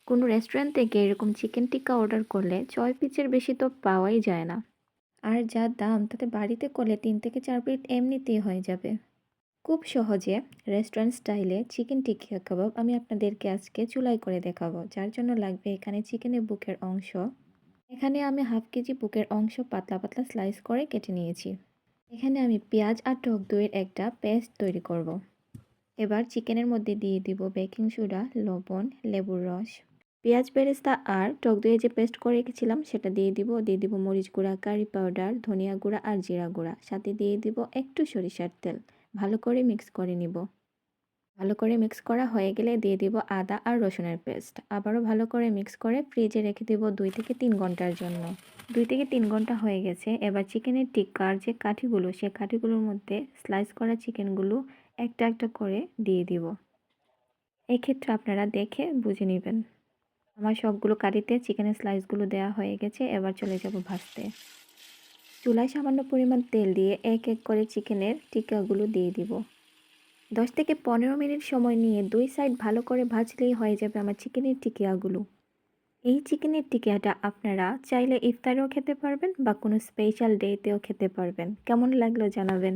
কোনো রেস্টুরেন্ট থেকে এরকম চিকেন টিক্কা অর্ডার করলে ৬ পিসের বেশি তো পাওয়াই যায় না। আর যা দাম তাতে বাড়িতে করলে ৩ থেকে ৪ প্লেট এমনিতেই হয়ে যাবে। খুব সহজে রেস্টুরেন্ট স্টাইলে চিকেন টিক্কা কাবাব আমি আপনাদেরকে আজকে চুলায় করে দেখাবো। যার জন্য লাগবে এখানে চিকেনের বুকের অংশ। এখানে আমি হাফ কেজি বুকের অংশ পাতলা পাতলা স্লাইস করে কেটে নিয়েছি। এখানে আমি পেঁয়াজ আর টক দইয়ের একটা পেস্ট তৈরি করব। এবার চিকেনের মধ্যে দিয়ে দিব বেকিং সোডা, লবণ, লেবুর রস, পেঁয়াজ বেরেস্তা আর টক দইয়ে যে পেস্ট করে রেখেছিলাম সেটা দিয়ে দিব মরিচ গুঁড়া, কারি পাউডার, ধনিয়া গুঁড়া আর জিরা গুঁড়া। সাথে দিয়ে দিব একটু সরিষার তেল। ভালো করে মিক্স করে নিব। ভালো করে মিক্স করা হয়ে গেলে দিয়ে দিব আদা আর রসুনের পেস্ট। আবারও ভালো করে মিক্স করে ফ্রিজে রেখে দিব 2 থেকে 3 ঘন্টার জন্য। 2 থেকে 3 ঘন্টা হয়ে গেছে। এবার চিকেনের টিক্কার যে কাঠিগুলো সে কাঠিগুলোর মধ্যে স্লাইস করা চিকেনগুলো একটা একটা করে দিয়ে দিব। এক্ষেত্রে আপনারা দেখে বুঝে নেবেন। আমার সবগুলো কাঠিতে চিকেনের স্লাইসগুলো দেওয়া হয়ে গেছে। এবার চলে যাব ভাজতে। চুলায় সামান্য পরিমাণ তেল দিয়ে এক এক করে চিকেনের টিক্কাগুলো দিয়ে দিব। 10 থেকে 15 মিনিট সময় নিয়ে 2 সাইড ভালো করে ভাজলেই হয়ে যাবে আমার চিকেনের টিকিয়াগুলো। এই চিকেনের টিকিয়াটা আপনারা চাইলে ইফতারেও খেতে পারবেন বা কোনো স্পেশাল ডেতেও খেতে পারবেন। কেমন লাগলো জানাবেন।